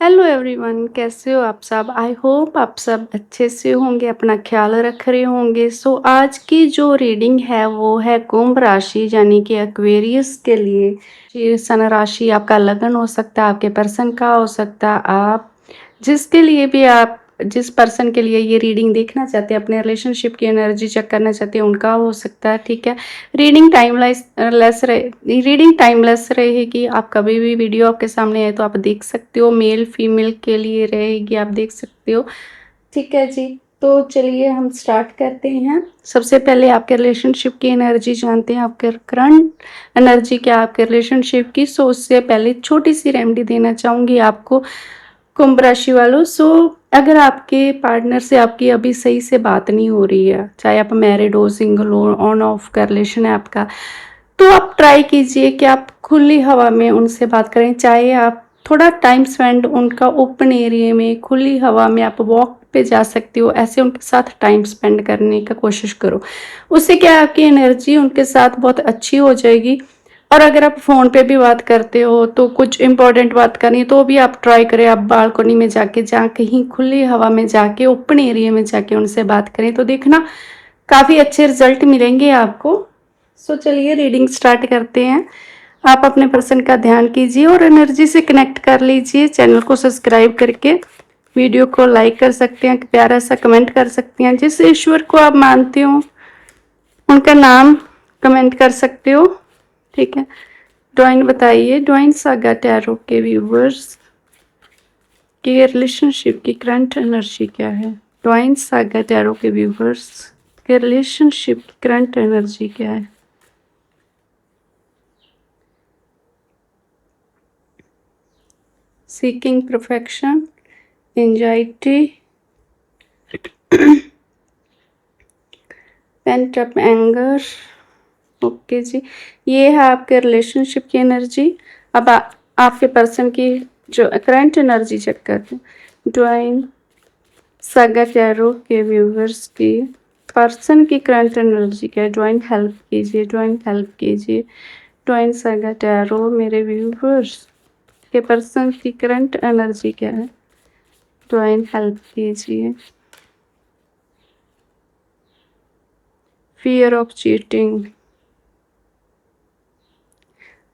Hello everyone, कैसे हो आप सब? आई होप आप सब अच्छे से होंगे, अपना ख्याल रख रहे होंगे। सो आज की जो रीडिंग है वो है कुंभ राशि यानी कि एक्वेरियस के लिए। ये सन राशि आपका लगन हो सकता है, आपके पर्सन का हो सकता है, आप जिसके लिए भी आप जिस पर्सन के लिए ये रीडिंग देखना चाहते हैं, अपने रिलेशनशिप की एनर्जी चेक करना चाहते हैं, उनका हो सकता है। ठीक है, रीडिंग टाइमलेस रहेगी। आप कभी भी वीडियो आपके सामने आए तो आप देख सकते हो, मेल फीमेल के लिए रहेगी, आप देख सकते हो। ठीक है जी, तो चलिए हम स्टार्ट करते हैं। सबसे पहले आपके रिलेशनशिप की एनर्जी जानते हैं, आपके करंट एनर्जी क्या है आपके रिलेशनशिप की। सो उससे पहले छोटी सी रेमेडी देना चाहूंगी आपको, कुंभ राशि वालों। सो अगर आपके पार्टनर से आपकी अभी सही से बात नहीं हो रही है, चाहे आप मैरिड हो, सिंगल हो, ऑन ऑफ का रिलेशन है आपका, तो आप ट्राई कीजिए कि आप खुली हवा में उनसे बात करें। चाहे आप थोड़ा टाइम स्पेंड उनका ओपन एरिया में, खुली हवा में आप वॉक पे जा सकते हो, ऐसे उनके साथ टाइम स्पेंड करने का कोशिश करो। उससे क्या है, आपकी एनर्जी उनके साथ बहुत अच्छी हो जाएगी। और अगर आप फ़ोन पे भी बात करते हो तो कुछ इंपॉर्टेंट बात करनी है तो भी आप ट्राई करें, आप बालकनी में जाके, जहाँ कहीं खुली हवा में जाके, ओपन एरिया में जाके उनसे बात करें, तो देखना काफ़ी अच्छे रिजल्ट मिलेंगे आपको। सो चलिए रीडिंग स्टार्ट करते हैं। आप अपने पर्सन का ध्यान कीजिए और एनर्जी से कनेक्ट कर लीजिए। चैनल को सब्सक्राइब करके वीडियो को लाइक कर सकते हैं, प्यारा सा कमेंट कर सकते हैं। जिस ईश्वर को आप मानते हो उनका नाम कमेंट कर सकते हो। ठीक है, ड्राइंग बताइए, ड्राइंग सागा टैरो के व्यूवर्स के रिलेशनशिप की करंट एनर्जी क्या है। ड्राइंग सागा टैरो के व्यूवर्स के रिलेशनशिप की करंट एनर्जी क्या है। Seeking perfection, anxiety, pent up anger. Okay ji, ये है आपके रिलेशनशिप की एनर्जी। अब आपके पर्सन की जो करंट एनर्जी चेक करते हैं। ड्राइंग सागा टैरो के व्यूवर्स की पर्सन की करंट एनर्जी क्या है। ड्राइंग हेल्प कीजिए, ड्राइंग हेल्प कीजिए। ड्राइंग सागा टैरो मेरे व्यूवर्स के पर्सन की करंट एनर्जी क्या है। ड्राइंग हेल्प कीजिए। Fear of cheating,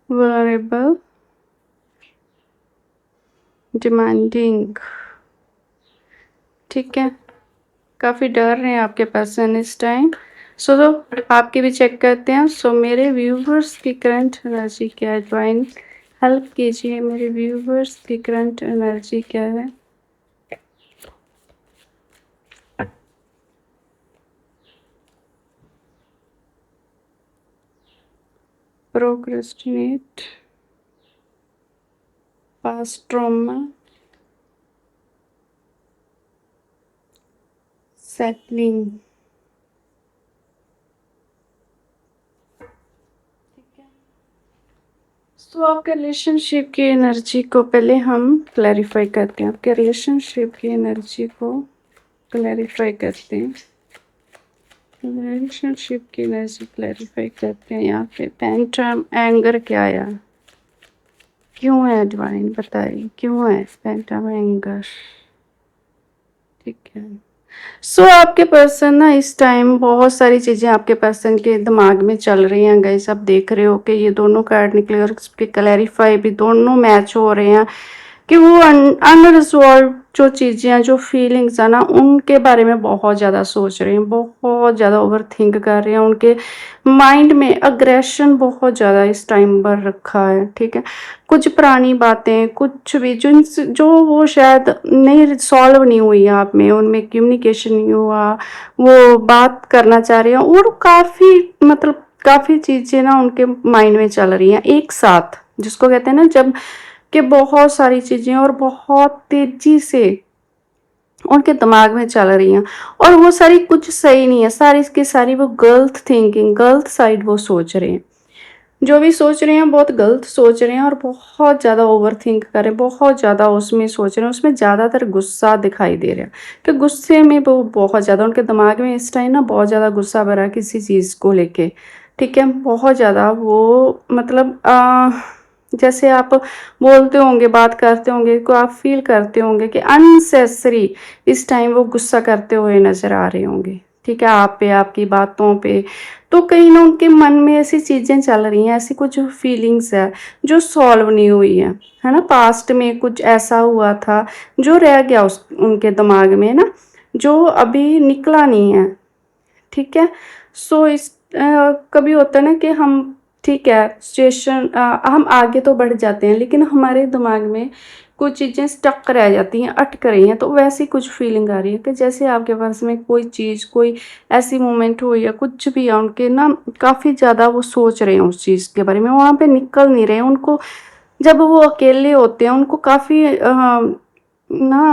vulnerable, demanding। ठीक है, काफ़ी डर रहे हैं आपके पर्सन इस टाइम। सो आपके भी चेक करते हैं। सो मेरे व्यूवर्स की करंट एनर्जी क्या है। ड्राइंग हेल्प कीजिए, मेरे व्यूवर्स की करंट एनर्जी क्या है। Procrastinate, past trauma, settling. तो आपके रिलेशनशिप की एनर्जी को पहले हम क्लैरिफाई करते हैं। आपके रिलेशनशिप की एनर्जी को क्लैरिफाई करते हैं। रिलेशनशिप की एनर्जी क्लैरिफाई करते हैं। यहाँ पे पेंटम एंगर क्या आया, क्यों है डिवाइन, बताइए क्यों है पेंटम एंगर। ठीक है, सो आपके पर्सन ना इस टाइम बहुत सारी चीज़ें आपके पर्सन के दिमाग में चल रही हैं। गाइस आप देख रहे हो कि ये दोनों कार्ड निकले और इसके क्लैरिफाई भी दोनों मैच हो रहे हैं कि वो अनरिजॉल्व जो चीज़ें हैं, जो फीलिंग्स हैं ना, उनके बारे में बहुत ज़्यादा सोच रहे हैं, बहुत ज़्यादा ओवर थिंक कर रहे हैं। उनके माइंड में अग्रेशन बहुत ज़्यादा इस टाइम पर रखा है। ठीक है, कुछ पुरानी बातें, कुछ भी जो वो शायद नहीं सॉल्व नहीं हुई है आप में, उनमें कम्युनिकेशन नहीं हुआ, वो बात करना चाह रहे हैं और काफ़ी मतलब काफ़ी चीज़ें ना उनके माइंड में चल रही हैं एक साथ, जिसको कहते हैं ना जब कि बहुत सारी चीज़ें और बहुत तेज़ी से उनके दिमाग में चल रही हैं। और वो सारी कुछ सही नहीं है, सारी की सारी वो गलत थिंकिंग, गलत साइड वो सोच रहे हैं। जो भी सोच रहे हैं बहुत गलत सोच रहे हैं और बहुत ज़्यादा ओवर थिंक कर रहे हैं, बहुत ज़्यादा उसमें सोच रहे हैं। उसमें ज़्यादातर गुस्सा दिखाई दे रहा है कि गुस्से में वो बहुत ज़्यादा उनके दिमाग में इस टाइम ना बहुत ज़्यादा गुस्सा भरा है किसी चीज़ को लेके। ठीक है, बहुत ज़्यादा वो मतलब जैसे आप बोलते होंगे, बात करते होंगे, को आप फील करते होंगे कि अननेसेसरी इस टाइम वो गुस्सा करते हुए नजर आ रहे होंगे, ठीक है, आप पे, आपकी बातों पे। तो कहीं ना उनके मन में ऐसी चीजें चल रही हैं, ऐसी कुछ फीलिंग्स है जो सॉल्व नहीं हुई है ना। पास्ट में कुछ ऐसा हुआ था जो रह गया उस उनके दिमाग में ना, जो अभी निकला नहीं है, ठीक है। सो इस कभी होता है ना कि हम, ठीक है, सिचुएशन, हम आगे तो बढ़ जाते हैं लेकिन हमारे दिमाग में कुछ चीज़ें स्टक रह जाती हैं, अटक रही हैं। तो वैसी कुछ फीलिंग आ रही है कि जैसे आपके पास में कोई चीज़, कोई ऐसी मोमेंट हुई या कुछ भी है, उनके ना काफ़ी ज़्यादा वो सोच रहे हैं उस चीज़ के बारे में, वहाँ पे निकल नहीं रहे हैं उनको। जब वो अकेले होते हैं उनको काफ़ी ना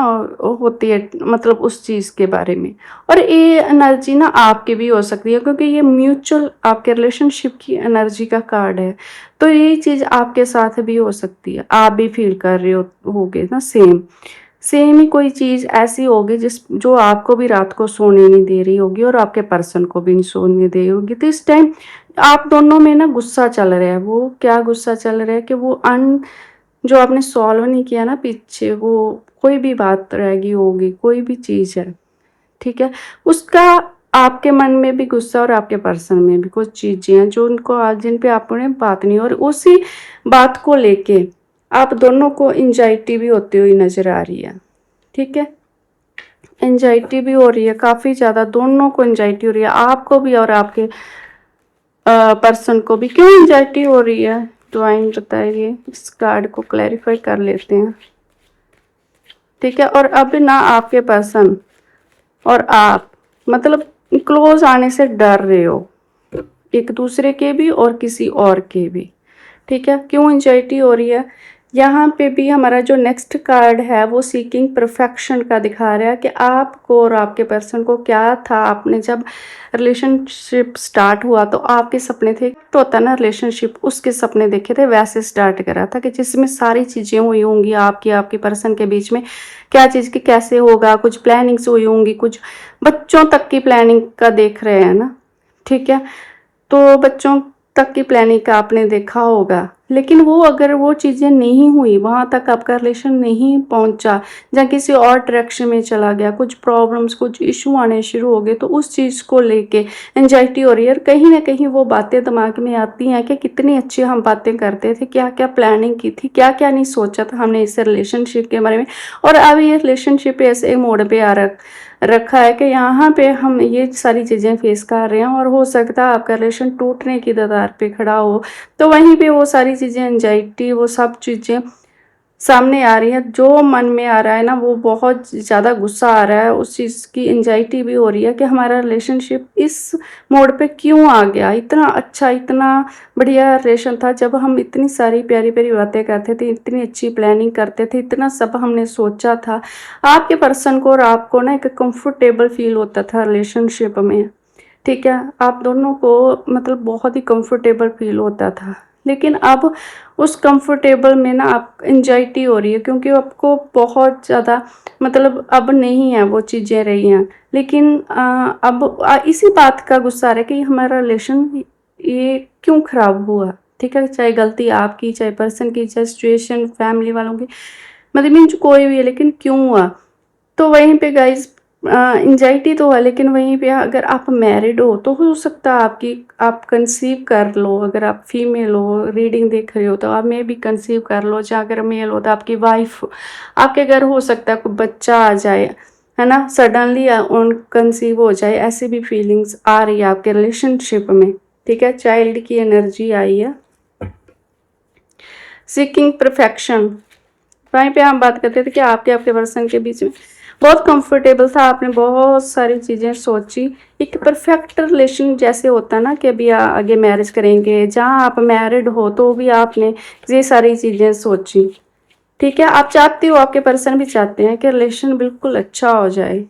होती है, मतलब उस चीज़ के बारे में। और ये एनर्जी ना आपकी भी हो सकती है क्योंकि ये म्यूचुअल आपके रिलेशनशिप की एनर्जी का कार्ड है। तो ये चीज़ आपके साथ भी हो सकती है, आप भी फील कर रहे होगे ना, सेम सेम ही कोई चीज़ ऐसी होगी जिस जो आपको भी रात को सोने नहीं दे रही होगी और आपके पर्सन को भी नहीं सोने दे रही होगी। तो इस टाइम आप दोनों में ना गुस्सा चल रहा है। वो क्या गुस्सा चल रहा है कि वो जो आपने सॉल्व नहीं किया ना पीछे, वो कोई भी बात रह गई होगी, कोई भी चीज़ है, ठीक है, उसका आपके मन में भी गुस्सा और आपके पर्सन में भी कुछ चीज़ें हैं जो उनको आज, जिन पे आपने बात नहीं, और उसी बात को लेके आप दोनों को एंजाइटी भी होती हुई नजर आ रही है, ठीक है। एंजाइटी भी हो रही है काफ़ी ज़्यादा, दोनों को एंजाइटी हो रही है, आपको भी और आपके पर्सन को भी। क्यों एंजाइटी हो रही है, डिवाइन बताइए, इस कार्ड को क्लैरिफाई कर लेते हैं, ठीक है। और अब ना आपके पर्सन और आप मतलब क्लोज आने से डर रहे हो, एक दूसरे के भी और किसी और के भी, ठीक है। क्यों एंजाइटी हो रही है, यहाँ पे भी हमारा जो नेक्स्ट कार्ड है वो सीकिंग परफेक्शन का दिखा रहा है कि आपको और आपके पर्सन को क्या था। आपने जब रिलेशनशिप स्टार्ट हुआ तो आपके सपने थे, तो होता ना रिलेशनशिप, उसके सपने देखे थे, वैसे स्टार्ट करा था कि जिसमें सारी चीज़ें हुई होंगी आपकी, आपके पर्सन के बीच में, क्या चीज़ की कैसे होगा, कुछ प्लानिंग्स हुई होंगी, कुछ बच्चों तक की प्लानिंग का देख रहे हैं ना, ठीक है। तो बच्चों तक की प्लानिंग का आपने देखा होगा, लेकिन वो अगर वो चीज़ें नहीं हुई, वहाँ तक आपका रिलेशन नहीं पहुँचा, या किसी और डायरेक्शन में चला गया, कुछ प्रॉब्लम्स, कुछ इशू आने शुरू हो गए, तो उस चीज़ को लेके एंजाइटी हो रही है। और कहीं ना कहीं वो बातें दिमाग में आती हैं कि कितनी अच्छी हम बातें करते थे, क्या क्या प्लानिंग की थी, क्या क्या नहीं सोचा था हमने इस रिलेशनशिप के बारे में, और अब ये रिलेशनशिप ऐसे मोड पे आ रखा है कि यहाँ पे हम ये सारी चीज़ें फेस कर रहे हैं, और हो सकता है आपका रिलेशन टूटने की कगार पे खड़ा हो। तो वहीं पे वो सारी चीज़ें, एंजाइटी, वो सब चीज़ें सामने आ रही है। जो मन में आ रहा है ना, वो बहुत ज़्यादा गुस्सा आ रहा है, उस चीज़ की एंजाइटी भी हो रही है कि हमारा रिलेशनशिप इस मोड पे क्यों आ गया। इतना अच्छा, इतना बढ़िया रिलेशन था, जब हम इतनी सारी प्यारी प्यारी बातें करते थे, इतनी अच्छी प्लानिंग करते थे, इतना सब हमने सोचा था। आपके पर्सन को और आपको ना एक कंफर्टेबल फील होता था रिलेशनशिप में, ठीक है, आप दोनों को मतलब बहुत ही कंफर्टेबल फील होता था। लेकिन अब उस कंफर्टेबल में ना आप एंजाइटी हो रही है क्योंकि आपको बहुत ज़्यादा, मतलब अब नहीं है वो चीज़ें रही हैं। लेकिन अब इसी बात का गुस्सा आ रहा है कि हमारा रिलेशन ये क्यों ख़राब हुआ, ठीक है, चाहे गलती आपकी, चाहे पर्सन की, चाहे सिचुएशन फैमिली वालों की, मतलब मीन्स कोई भी है, लेकिन क्यों हुआ। तो वहीं पे गाइज एंजाइटी तो है, लेकिन वहीं पे अगर आप मैरिड हो तो हो सकता है आपकी, आप कंसीव कर लो। अगर आप फीमेल हो, रीडिंग देख रहे हो, तो आप में भी कंसीव कर लो। या अगर मेल हो तो आपकी वाइफ, आपके घर हो सकता है कोई बच्चा आ जाए, है ना, सडनली उन कंसीव हो जाए, ऐसी भी फीलिंग्स आ रही है आपके रिलेशनशिप में, ठीक है। चाइल्ड की एनर्जी आई है, सीकिंग परफेक्शन। वहीं पे हम बात करते थे कि आपके आपके पर्सन के बीच में बहुत कंफर्टेबल था, आपने बहुत सारी चीज़ें सोची, एक परफेक्ट रिलेशन जैसे होता ना कि अभी आगे मैरिज करेंगे, जहाँ आप मैरिड हो तो भी आपने ये सारी चीज़ें सोची, ठीक है। आप चाहते हो, आपके पर्सन भी चाहते हैं कि रिलेशन बिल्कुल अच्छा हो जाए,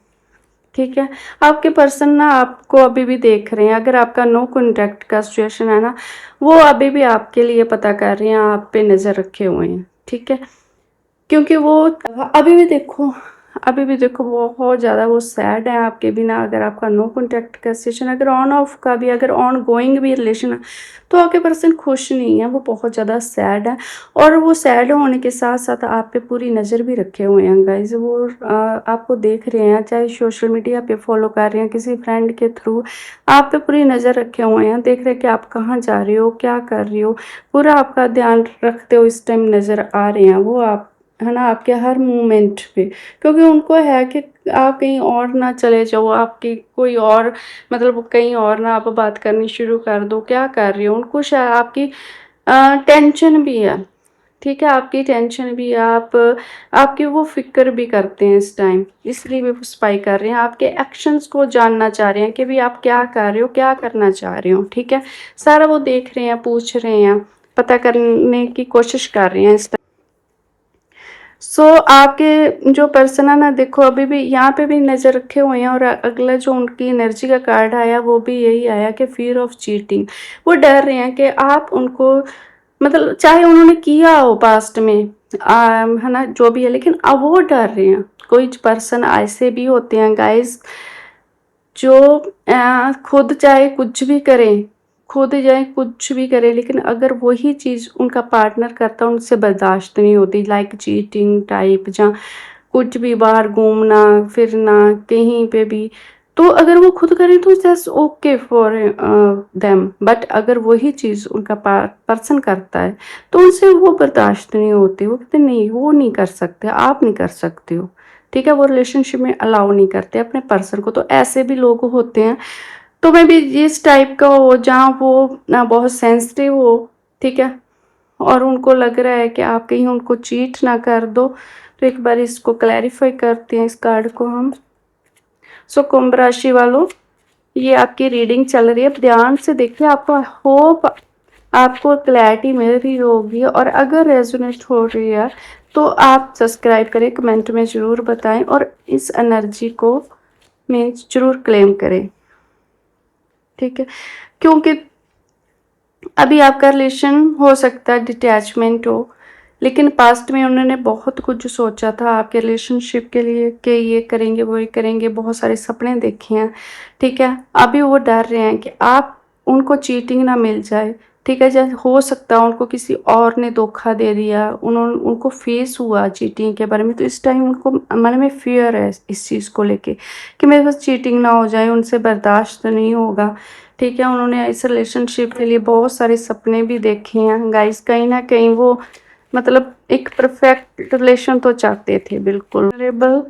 ठीक है। आपके पर्सन ना आपको अभी भी देख रहे हैं, अगर आपका नो कॉन्टैक्ट का सिचुएशन है ना, वो अभी भी आपके लिए पता कर रहे हैं, आप पे नज़र रखे हुए हैं, ठीक है। क्योंकि वो अभी भी देखो, अभी भी देखो बहुत ज़्यादा वो सैड है आपके बिना। अगर आपका नो कॉन्टैक्ट का सिचुएशन, अगर ऑन ऑफ का भी, अगर ऑन गोइंग भी रिलेशन है, तो आपके पर्सन खुश नहीं है, वो बहुत ज़्यादा सैड है। और वो सैड होने के साथ साथ आप पे पूरी नज़र भी रखे हुए हैं गाइज। वो आपको देख रहे हैं, चाहे सोशल मीडिया पे फॉलो कर रहे हैं, किसी फ्रेंड के थ्रू आप पे पूरी नज़र रखे हुए हैं, देख रहे हैं कि आप कहाँ जा रहे हो, क्या कर रहे हो, पूरा आपका ध्यान रखते हो इस टाइम नज़र आ रहे हैं वो, आप है ना, आपके हर मूवमेंट पे। क्योंकि उनको है कि आप कहीं और ना चले जाओ, आपकी कोई और मतलब कहीं और ना आप बात करनी शुरू कर दो, क्या कर रही हो, उनको शायद आपकी टेंशन भी है। ठीक है, आपकी टेंशन भी है, आप आपकी वो फ़िक्र भी करते हैं इस टाइम, इसलिए भी वो स्पाई कर रहे हैं, आपके एक्शंस को जानना चाह रहे हैं कि भाई आप क्या कर रहे हो, क्या करना चाह रहे हो। ठीक है, सारा वो देख रहे हैं, पूछ रहे हैं, पता करने की कोशिश कर रहे हैं इस टाइम। आपके जो पर्सन है ना, देखो अभी भी यहाँ पे भी नज़र रखे हुए हैं। और अगला जो उनकी एनर्जी का कार्ड आया वो भी यही आया कि फियर ऑफ चीटिंग। वो डर रहे हैं कि आप उनको, मतलब चाहे उन्होंने किया हो पास्ट में, है ना, जो भी है, लेकिन अब वो डर रहे हैं। कोई पर्सन ऐसे भी होते हैं गाइस जो खुद चाहे कुछ भी करें, खुद चाहे कुछ भी करें, लेकिन अगर वही चीज़ उनका पार्टनर करता है उनसे बर्दाश्त नहीं होती, लाइक चीटिंग टाइप, या कुछ भी बाहर घूमना फिरना कहीं पे भी। तो अगर वो खुद करें तो just okay for them, but अगर वही चीज़ उनका पर्सन करता है तो उनसे वो बर्दाश्त नहीं होती। वो कहते नहीं, वो नहीं कर सकते, आप नहीं कर सकते हो। ठीक है, वो रिलेशनशिप में अलाउ नहीं करते अपने पर्सन को। तो ऐसे भी लोग होते हैं। तो मैं भी इस टाइप का हो जहाँ वो ना बहुत सेंसिटिव हो, ठीक है, और उनको लग रहा है कि आप कहीं उनको चीट ना कर दो। तो एक बार इसको क्लैरिफाई करते हैं, इस कार्ड को हम। कुंभ राशि वालों, ये आपकी रीडिंग चल रही है, ध्यान से देखिए, आपको होप आपको क्लैरिटी मिल रही होगी। और अगर रेजोनेट हो रही है तो आप सब्सक्राइब करें, कमेंट में ज़रूर बताएं, और इस एनर्जी को में ज़रूर क्लेम करें। ठीक है, क्योंकि अभी आपका रिलेशन हो सकता है डिटैचमेंट हो, लेकिन पास्ट में उन्होंने बहुत कुछ सोचा था आपके रिलेशनशिप के लिए कि ये करेंगे वो ये करेंगे, बहुत सारे सपने देखे हैं। ठीक है, अभी वो डर रहे हैं कि आप उनको चीटिंग ना मिल जाए। ठीक है, जैसे हो सकता है उनको किसी और ने धोखा दे दिया, उनको फेस हुआ चीटिंग के बारे में, तो इस टाइम उनको मन में फियर है इस चीज़ को लेके कि मेरे पास चीटिंग ना हो जाए, उनसे बर्दाश्त नहीं होगा। ठीक है, उन्होंने इस रिलेशनशिप के लिए बहुत सारे सपने भी देखे हैं गाइस। कहीं ना कहीं वो मतलब एक परफेक्ट रिलेशन तो चाहते थे, बिल्कुल रेबल।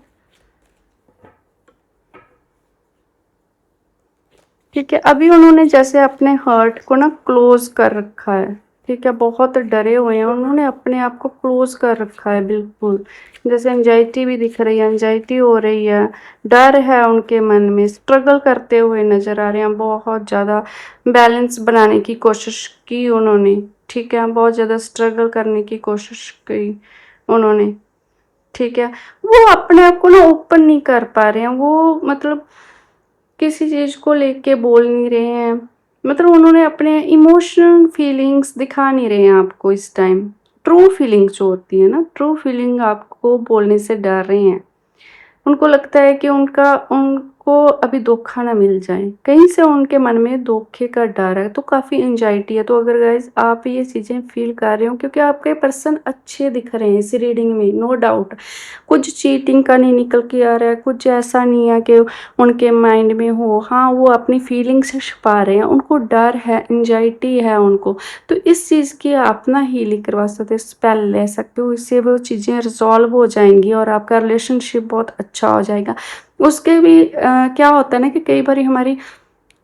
ठीक है, अभी उन्होंने जैसे अपने हर्ट को ना क्लोज कर रखा है। ठीक है, बहुत डरे हुए हैं, उन्होंने अपने आप को क्लोज कर रखा है बिल्कुल। जैसे एंजाइटी भी दिख रही है, एंजाइटी हो रही है, डर है उनके मन में, स्ट्रगल करते हुए नजर आ रहे हैं बहुत ज़्यादा। बैलेंस बनाने की कोशिश की उन्होंने। ठीक है, बहुत ज़्यादा स्ट्रगल करने की कोशिश की उन्होंने। ठीक है, वो अपने आप को ना ओपन नहीं कर पा रहे हैं, वो मतलब किसी चीज़ को लेके बोल नहीं रहे हैं, मतलब उन्होंने अपने इमोशनल फीलिंग्स दिखा नहीं रहे हैं आपको इस टाइम। ट्रू फीलिंग्स जो होती है ना, ट्रू फीलिंग आपको बोलने से डर रहे हैं। उनको लगता है कि उनको अभी धोखा ना मिल जाए, कहीं से उनके मन में धोखे का डर है, तो काफ़ी एंजाइटी है। तो अगर गाइज आप ये चीज़ें फील कर रहे हो, क्योंकि आपके पर्सन अच्छे दिख रहे हैं इस रीडिंग में, नो डाउट कुछ चीटिंग का नहीं निकल के आ रहा है, कुछ ऐसा नहीं है कि उनके माइंड में हो। हाँ, वो अपनी फीलिंग से छुपा रहे हैं, उनको डर है, एंजाइटी है उनको। तो इस चीज़ की आप ना हीलिंग करवा सकते हो, स्पेल ले सकते हो, इससे वो चीज़ें रिजॉल्व हो जाएंगी और आपका रिलेशनशिप बहुत अच्छा हो जाएगा। उसके भी क्या होता है ना कि कई बार हमारी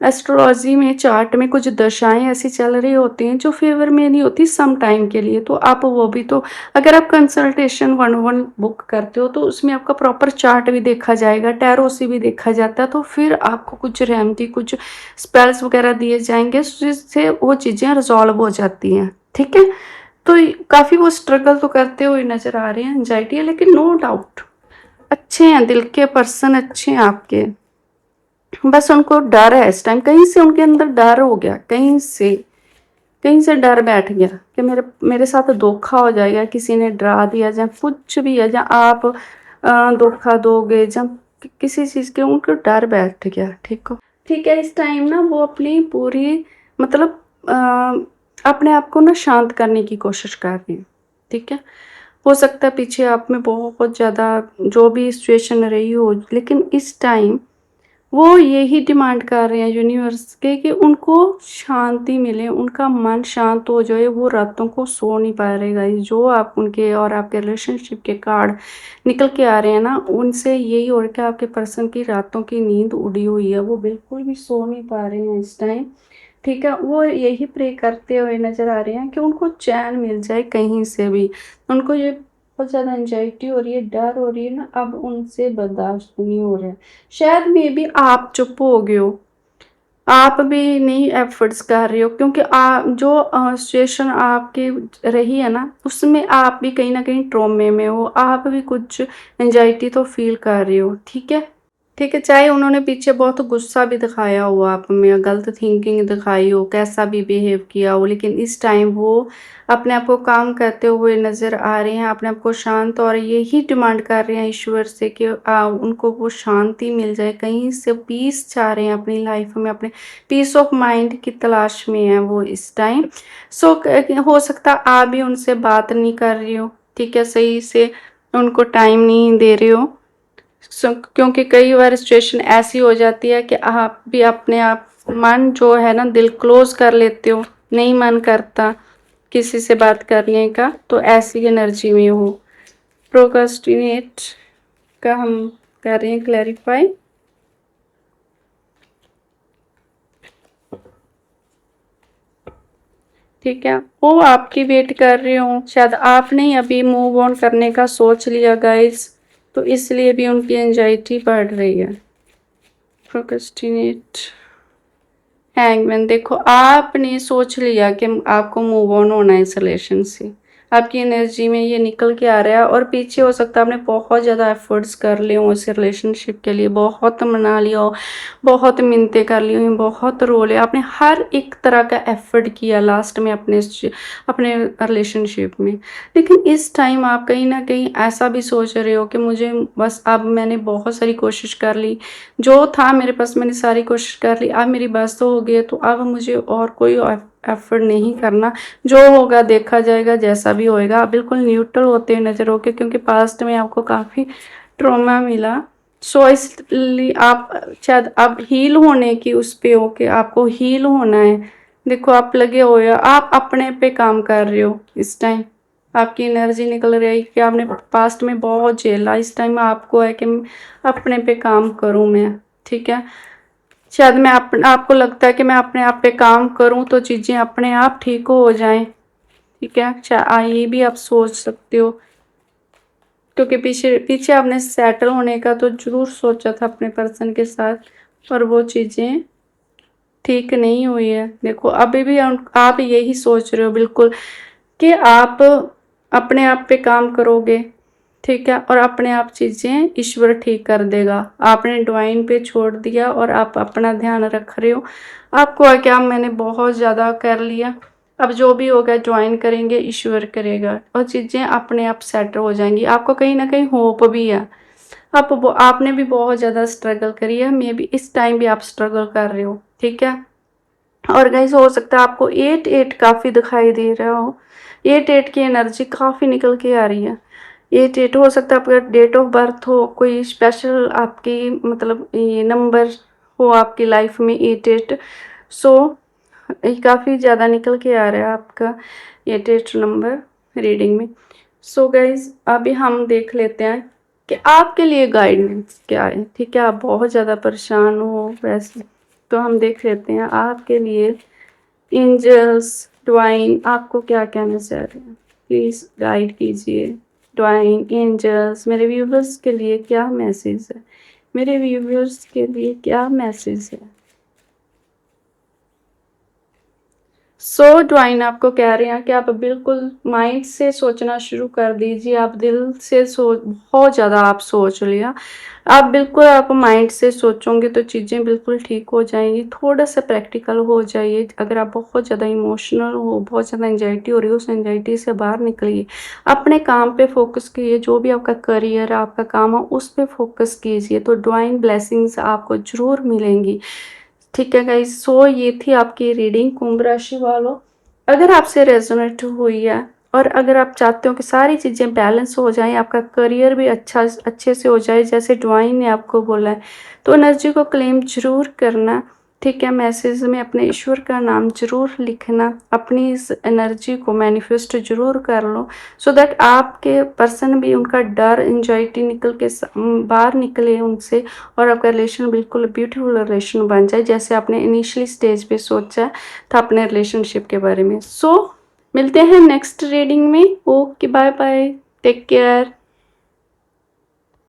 एस्ट्रोलॉजी में, चार्ट में कुछ दशाएं ऐसी चल रही होती हैं जो फेवर में नहीं होती सम टाइम के लिए। तो आप वो भी, तो अगर आप कंसल्टेशन 1-1 बुक करते हो तो उसमें आपका प्रॉपर चार्ट भी देखा जाएगा, टैरो से भी देखा जाता है, तो फिर आपको कुछ रेमेडी, कुछ स्पेल्स वगैरह दिए जाएंगे जिससे वो चीज़ें रिजॉल्व हो जाती हैं। ठीक है, तो काफ़ी वो स्ट्रगल तो करते हुए नज़र आ रहे हैं, एंजाइटी है, लेकिन नो डाउट अच्छे हैं, दिल के पर्सन अच्छे हैं आपके। बस उनको डर है इस टाइम, कहीं से उनके अंदर डर हो गया, कहीं से डर बैठ गया कि मेरे मेरे साथ धोखा हो जाएगा, किसी ने डरा दिया, या कुछ भी है, या आप धोखा दोगे, जब किसी चीज़ के उनको डर बैठ गया, ठीक है। इस टाइम ना वो अपनी पूरी मतलब अपने आप को ना शांत करने की कोशिश कर रही है, ठीक है। हो सकता है पीछे आप में बहुत ज़्यादा जो भी सिचुएशन रही हो, लेकिन इस टाइम वो यही डिमांड कर रहे हैं यूनिवर्स के कि उनको शांति मिले, उनका मन शांत हो जाए, वो रातों को सो नहीं पा रहे गाइस। जो आप उनके और आपके रिलेशनशिप के कार्ड निकल के आ रहे हैं ना, उनसे यही हो रहा है कि आपके पर्सन की रातों की नींद उड़ी हुई है, वो बिल्कुल भी सो नहीं पा रहे हैं इस टाइम, ठीक है। वो यही प्रे करते हुए नज़र आ रहे हैं कि उनको चैन मिल जाए कहीं से भी। उनको ये बहुत ज़्यादा एंजाइटी हो रही है, डर हो रही है ना, अब उनसे बर्दाश्त नहीं हो रहा है। शायद मे बी आप चुप हो गए हो, आप भी नहीं एफर्ट्स कर रहे हो, क्योंकि जो सिचुएशन आपकी रही है ना, उसमें आप भी कहीं ना कहीं ट्रॉमे में हो, आप भी कुछ एंजाइटी तो फील कर रहे हो, ठीक है। चाहे उन्होंने पीछे बहुत गुस्सा भी दिखाया हो आप में, गलत थिंकिंग दिखाई हो, कैसा भी बिहेव किया हो, लेकिन इस टाइम वो अपने आप को काम करते हुए नज़र आ रहे हैं, अपने आप को शांत, और यही डिमांड कर रहे हैं ईश्वर से कि उनको वो शांति मिल जाए, कहीं से पीस चाह रहे हैं अपनी लाइफ में, अपने पीस ऑफ माइंड की तलाश में है वो इस टाइम। सो हो सकता आप भी उनसे बात नहीं कर रही हो, ठीक है, सही से उनको टाइम नहीं दे रहे हो। क्योंकि कई बार सिचुएशन ऐसी हो जाती है कि आप भी अपने आप मन जो है ना, दिल क्लोज कर लेते हो, नहीं मन करता किसी से बात करने का, तो ऐसी एनर्जी में हो। प्रोक्रास्टिनेट का हम कर रहे हैं क्लैरिफाई, ठीक है। वो आपकी वेट कर रहे हो, शायद आपने अभी मूव ऑन करने का सोच लिया गाइस, तो इसलिए भी उनकी एंजाइटी बढ़ रही है। प्रोक्रास्टिनेट, हैंगमैन, देखो आपने सोच लिया कि आपको मूव ऑन होना है इस रिलेशन से, आपकी एनर्जी में ये निकल के आ रहा है, और पीछे हो सकता है आपने बहुत ज़्यादा एफर्ट्स कर लिए हो इस रिलेशनशिप के लिए, बहुत मना लिया हो, बहुत मिन्नतें कर ली हुई, बहुत रो लिया आपने, हर एक तरह का एफर्ट किया लास्ट में अपने रिलेशनशिप में, लेकिन इस टाइम आप कहीं ना कहीं ऐसा भी सोच रहे हो कि मुझे बस, अब मैंने बहुत सारी कोशिश कर ली, जो था मेरे पास मैंने सारी कोशिश कर ली, अब मेरी बस तो हो गई है, तो अब मुझे और कोई एफर्ट नहीं करना, जो होगा देखा जाएगा, जैसा भी होएगा। आप बिल्कुल न्यूट्रल होते हुए नजर होगे, क्योंकि पास्ट में आपको काफ़ी ट्रॉमा मिला, सो इसलिए आप शायद अब हील होने की उस पे हो कि आपको हील होना है। देखो आप लगे हुए हो, आप अपने पे काम कर रहे हो इस टाइम, आपकी एनर्जी निकल रही है कि आपने पास्ट में बहुत झेला, इस टाइम आपको है कि अपने पे काम करूं मैं, ठीक है। शायद मैं आपको लगता है कि मैं अपने आप पे काम करूं तो चीज़ें अपने आप ठीक हो जाएं, ठीक है। ये भी आप सोच सकते हो, क्योंकि पीछे पीछे आपने सेटल होने का तो जरूर सोचा था अपने पर्सन के साथ, पर वो चीज़ें ठीक नहीं हुई है। देखो अभी भी आप यही सोच रहे हो बिल्कुल कि आप अपने आप पे काम करोगे, ठीक है, और अपने आप चीज़ें ईश्वर ठीक कर देगा। आपने डिवाइन पे छोड़ दिया और आप अपना ध्यान रख रहे हो, आपको है क्या, मैंने बहुत ज़्यादा कर लिया, अब जो भी होगा ज्वाइन करेंगे, ईश्वर करेगा, और चीज़ें अपने आप सेट हो जाएंगी। आपको कहीं ना कहीं होप भी है, आपने भी बहुत ज़्यादा स्ट्रगल करी है, मे बी इस टाइम भी आप स्ट्रगल कर रहे हो, ठीक है। और गाइस हो सकता है आपको 8-8 काफ़ी दिखाई दे रहा हो, 8-8 की एनर्जी काफ़ी निकल के आ रही है। 8-8 हो सकता है आपका डेट ऑफ बर्थ हो, कोई स्पेशल आपकी मतलब ये नंबर हो आपकी लाइफ में 8-8, सो ये काफ़ी ज़्यादा निकल के आ रहा है आपका 8-8 नंबर रीडिंग में। सो गाइज अभी हम देख लेते हैं कि आपके लिए गाइडेंस क्या है, ठीक है। आप बहुत ज़्यादा परेशान हो वैसे, तो हम देख लेते हैं आपके लिए एंजल्स, डिवाइन आपको क्या कहना चाह रहे हैं, प्लीज़ गाइड कीजिए। डिवाइन एंजल्स मेरे व्यूवर्स के लिए क्या मैसेज है, मेरे व्यूवर्स के लिए क्या मैसेज है। सो डिवाइन आपको कह रहे हैं कि आप बिल्कुल माइंड से सोचना शुरू कर दीजिए। आप दिल से बहुत ज़्यादा आप सोच लिया। आप बिल्कुल आप माइंड से सोचोगे तो चीज़ें बिल्कुल ठीक हो जाएँगी। थोड़ा-सा प्रैक्टिकल हो जाइए। अगर आप बहुत ज़्यादा इमोशनल हो, बहुत ज़्यादा एंग्ज़ायटी हो रही है, उस एंग्ज़ायटी से बाहर निकलिए। अपने काम पे फ़ोकस कीजिए, जो भी आपका करियर है, आपका काम है, उस पे फ़ोकस कीजिए, तो डिवाइन ब्लेसिंग्स आपको ज़रूर मिलेंगी। ठीक है गाइस, सो ये थी आपकी रीडिंग कुंभ राशि वालों। अगर आपसे रेजोनेट हुई है और अगर आप चाहते हो कि सारी चीज़ें बैलेंस हो जाएं, आपका करियर भी अच्छे से हो जाए जैसे डिवाइन ने आपको बोला है, तो एनर्जी को क्लेम जरूर करना। ठीक है, मैसेज में अपने ईश्वर का नाम जरूर लिखना, अपनी इस एनर्जी को मैनिफेस्ट जरूर कर लो, सो दैट आपके पर्सन भी उनका डर एंजाइटी निकल के बाहर निकले उनसे, और आपका रिलेशन बिल्कुल ब्यूटीफुल रिलेशन बन जाए जैसे आपने इनिशियली स्टेज पे सोचा था अपने रिलेशनशिप के बारे में। सो मिलते हैं नेक्स्ट रीडिंग में। Okay, bye bye, take care.